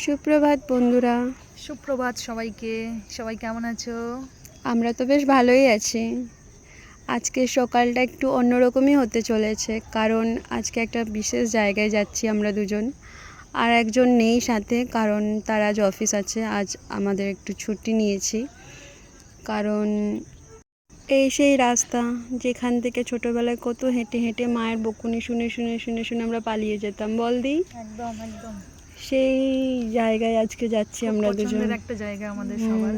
সুপ্রভাত বন্ধুরা। সুপ্রভাত সবাইকে। সবাই কেমন আছো? আমরা তো বেশ ভালোই আছি। আজকে সকালটা একটু অন্যরকমই হতে চলেছে, কারণ আজকে একটা বিশেষ জায়গায় যাচ্ছি আমরা দুজন। আর একজন নেই সাথে, কারণ তার আজ অফিস আছে। আজ আমাদের একটু ছুটি নিয়েছি, কারণ এই সেই রাস্তা যেখান থেকে ছোটোবেলায় কত হেঁটে হেঁটে মায়ের বকুনি শুনে শুনে শুনে শুনে আমরা পালিয়ে যেতাম, বল দি। একদম একদম সেই জায়গায় আজকে যাচ্ছি আমরা দুজন। পছন্দের একটা জায়গা আমাদের সবার।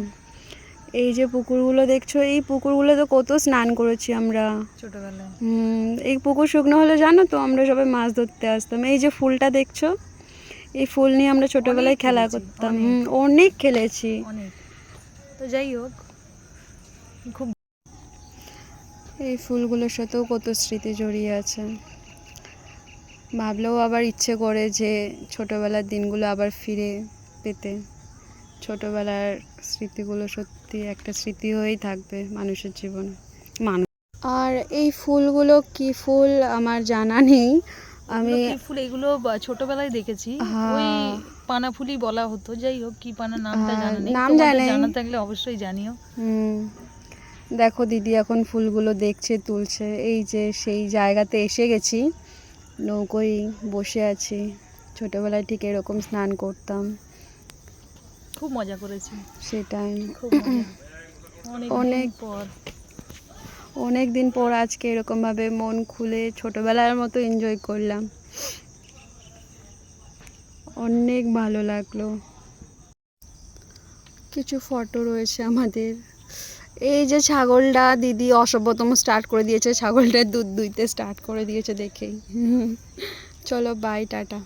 এই যে পুকুরগুলো দেখছো, এই পুকুরগুলো তো কত স্নান করেছি আমরা ছোটবেলায়। এই পুকুর শুকনো হলে জানো তো আমরা সবাই মাছ ধরতে আসতাম। এই যে ফুলটা দেখছো, এই ফুল নিয়ে আমরা ছোটবেলায় খেলা করতাম। অনেক খেলেছি অনেক। তো যাই হোক, খুব এই ফুলগুলোর সাথেও কত স্মৃতি জড়িয়ে আছে। ভাবলেও আবার ইচ্ছে করে যে ছোটবেলার দিনগুলো আবার ফিরে পেতে। ছোটবেলার স্মৃতিগুলো সত্যি একটা স্মৃতি হয়েই থাকবে মানুষের জীবনে। আর এই ফুলগুলো কি ফুল আমার জানা নেই। আমি ফুল এগুলো ছোটবেলায় দেখেছি, ওই পানা ফুলই বলা হতো। যাই হোক, কি পানা নামটা জানা নেই। তোমাদের জানা থাকলে অবশ্যই জানিও। দেখো দিদি এখন ফুলগুলো দেখছে, তুলছে। এই যে সেই জায়গাতে এসে গেছি, নৌকোয় বসে আছি। ছোটবেলায় ঠিক এরকম স্নান করতাম, খুব মজা করেছি। সেটাই, খুব অনেক দিন পর আজকে এরকমভাবে মন খুলে ছোটবেলার মতো এনজয় করলাম। অনেক ভালো লাগলো। কিছু ফটো রয়েছে আমাদের। এই যে ছাগলটা দিদি অসভ্যতম স্টার্ট করে দিয়েছে, ছাগলটার দুধ দুইতে স্টার্ট করে দিয়েছে দেখেই। চলো বাই, টাটা।